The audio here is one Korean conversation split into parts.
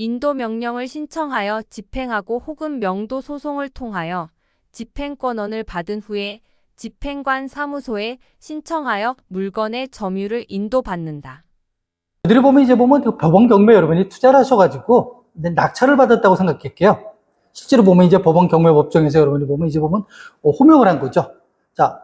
인도 명령을 신청하여 집행하고 혹은 명도 소송을 통하여 집행권원을 받은 후에 집행관 사무소에 신청하여 물건의 점유를 인도받는다. 애들이 보면 이제 보면 그 법원 경매 여러분이 투자를 하셔가지고 낙찰을 받았다고 생각할게요. 실제로 보면 이제 법원 경매 법정에서 여러분이 보면 이제 보면 호명을 한 거죠. 자,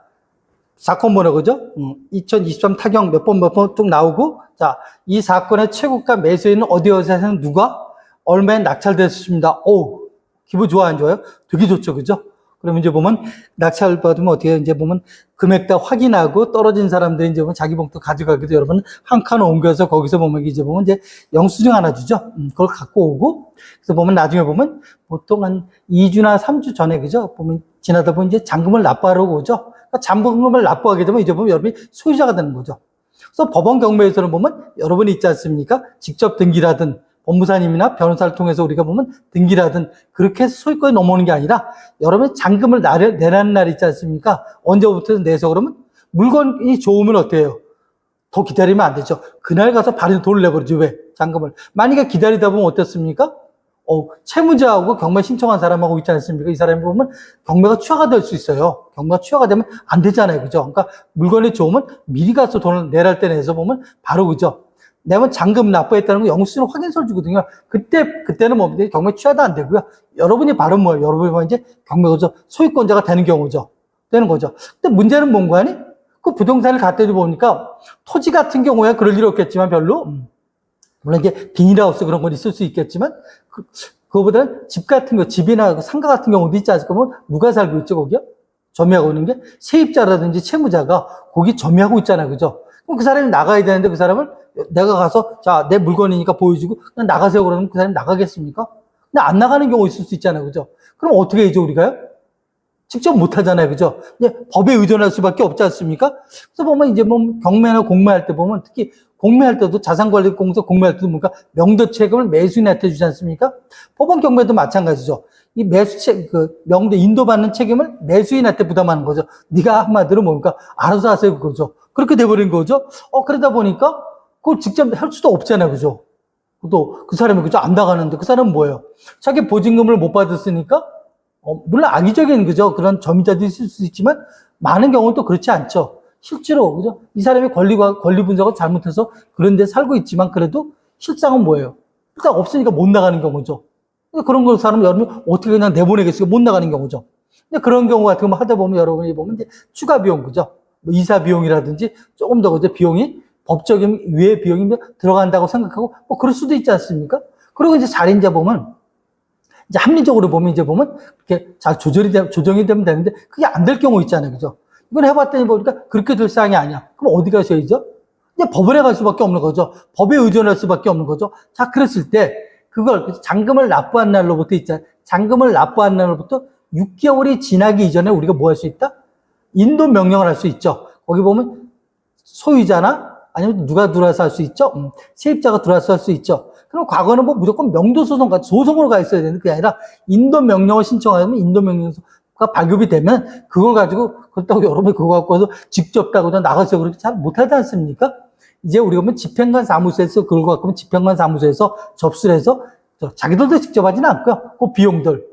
사건 번호 그죠? 2023 타경 몇 번 쭉 나오고, 자, 이 사건의 최고가 매수인은 어디에서는 누가 얼마에 낙찰됐습니다. 오, 기분 좋아 안 좋아요? 되게 좋죠, 그죠? 그러면 이제 보면 낙찰 받으면 어떻게 이제 보면 금액 다 확인하고 떨어진 사람들이 이제 보면 자기 봉투 가져가기도 여러분 한 칸 옮겨서 거기서 보면 이제 보면 이제 영수증 하나 주죠. 그걸 갖고 오고, 그래서 보면 나중에 보면 보통 한 2주나 3주 전에 그죠? 보면 지나다 보면 이제 잔금을 납부하러 오죠. 그러니까 잔금을 납부하게 되면 이제 보면 여러분이 소유자가 되는 거죠. 그래서 법원 경매에서는 보면 여러분이 있지 않습니까? 직접 등기라든 법무사님이나 변호사를 통해서 우리가 보면 등기라든 그렇게 해서 소유권이 넘어오는 게 아니라 여러분이 잔금을 내라는 날 있지 않습니까? 언제부터 내서 그러면 물건이 좋으면 어때요? 더 기다리면 안 되죠. 그날 가서 바로 돈을 내버리죠. 왜? 잔금을. 만약에 기다리다 보면 어떻습니까? 채무자하고 경매 신청한 사람하고 있지 않습니까? 이 사람이 보면 경매가 취하가 될 수 있어요. 경매가 취하가 되면 안 되잖아요. 그죠? 그러니까 물건이 좋으면 미리 가서 돈을 내랄 때 내서 보면 바로 그죠? 내면 잔금 납부했다는 거 영수증 확인서를 주거든요. 그때는 뭐 경매 취하도 안 되고요. 여러분이 바로 뭐예요? 여러분이 이제 경매거죠. 소유권자가 되는 경우죠. 되는 거죠. 근데 문제는 뭔가 하니? 그 부동산을 갖다 보니까 토지 같은 경우에 그럴 일 없겠지만 별로 물론 이제 비닐하우스 그런 건 있을 수 있겠지만 그거보다는 집 같은 거, 집이나 상가 같은 경우도 있지 않을까? 그러면 누가 살고 있죠, 거기요? 점유하고 있는 게 세입자라든지 채무자가 거기 점유하고 있잖아요, 그죠? 그럼 그 사람이 나가야 되는데 그 사람을 내가 가서 자, 내 물건이니까 보여주고 그냥 나가세요 그러면 그 사람이 나가겠습니까? 근데 안 나가는 경우 있을 수 있잖아요, 그죠? 그럼 어떻게 해야죠, 우리가요? 직접 못 하잖아요, 그죠? 이제 법에 의존할 수밖에 없지 않습니까? 그래서 보면 이제 뭐 경매나 공매할 때 보면 특히 공매할 때도 자산관리공사 공매할 때도 뭔가 명도 책임을 매수인한테 주지 않습니까? 법원 경매도 마찬가지죠. 이 명도 인도받는 책임을 매수인한테 부담하는 거죠. 네가 한마디로 뭡니까? 알아서 하세요, 그거죠. 그렇게 돼버린 거죠. 그러다 보니까 그걸 직접 할 수도 없잖아요, 그죠? 또 그 사람이 그죠? 안 나가는데 그 사람은 뭐예요? 자기 보증금을 못 받았으니까 물론 악의적인 그죠? 그런 점유자도 있을 수 있지만 많은 경우는 또 그렇지 않죠. 실제로 그죠? 이 사람이 권리 분석을 잘못해서 그런 데 살고 있지만 그래도 실상은 뭐예요? 일단 없으니까 못 나가는 경우죠. 그런 걸 사람 여러분이 어떻게 그냥 내보내겠어요? 못 나가는 경우죠. 근데 그런 경우 같은 거 하다 보면 여러분이 보면 이제 추가 비용 그죠? 뭐 이사 비용이라든지 조금 더 그죠? 비용이 법적인 외의 비용이 들어간다고 생각하고 뭐 그럴 수도 있지 않습니까? 그리고 이제 잘인자 보면 이제 합리적으로 보면 이제 보면 이렇게 잘 조정이 되면 되는데 그게 안 될 경우 있잖아요. 그죠? 이건 해봤더니 보니까 그렇게 될 사항이 아니야. 그럼 어디 가셔야죠? 이제 법원에 갈 수밖에 없는 거죠. 법에 의존할 수밖에 없는 거죠. 자, 그랬을 때 그걸 잔금을 납부한 날로부터 있잖아요. 잔금을 납부한 날로부터 6개월이 지나기 이전에 우리가 뭐 할 수 있다? 인도 명령을 할 수 있죠. 거기 보면 소유자나 아니면 누가 들어와서 할 수 있죠? 세입자가 들어와서 할 수 있죠. 그럼 과거는 뭐 무조건 명도소송, 소송으로 가 있어야 되는 게 아니라 인도 명령을 신청하면 인도 명령가 발급이 되면 그걸 가지고 그렇다고 여러분이 그거 갖고 와서 직접 따고도 나가서 그렇게 잘 못하지 않습니까? 이제 우리가 보면 집행관 사무소에서 그걸 갖고 오면 집행관 사무소에서 접수를 해서 자기들도 직접 하지는 않고요. 그 비용들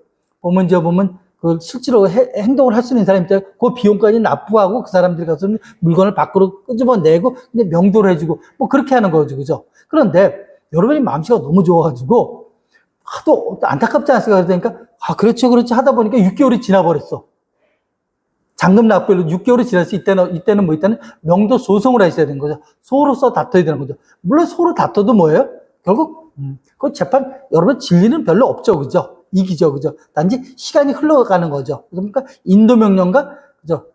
보면 이제 보면 그 실제로 행동을 할 수 있는 사람 입장에 그 비용까지 납부하고 그 사람들이 가서 물건을 밖으로 끄집어내고 근데 명도를 해주고 뭐 그렇게 하는 거죠, 그죠? 그런데 여러분이 마음씨가 너무 좋아가지고 하도 안타깝지 않습니까? 그러니까 그렇죠 하다 보니까 6개월이 지나버렸어. 잔금 납부로 6개월이 지났을 이때는 명도 소송을 하셔야 되는 거죠. 소로서 다퉈야 되는 거죠. 물론 소로 다퉈도 뭐예요? 결국 그 재판 여러분 진리는 별로 없죠, 그죠? 이기죠, 그죠? 단지 시간이 흘러가는 거죠. 그러니까 인도 명령과 그죠?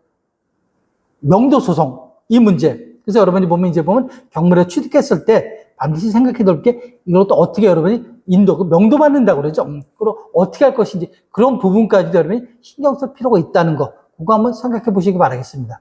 명도 소송 이 문제. 그래서 여러분이 보면 이제 보면 경매를 취득했을 때 반드시 생각해 둘 게 이것도 어떻게 여러분이 명도 받는다고 그러죠. 그리고 어떻게 할 것인지 그런 부분까지도 여러분이 신경 쓸 필요가 있다는 거. 그거 한번 생각해 보시기 바라겠습니다.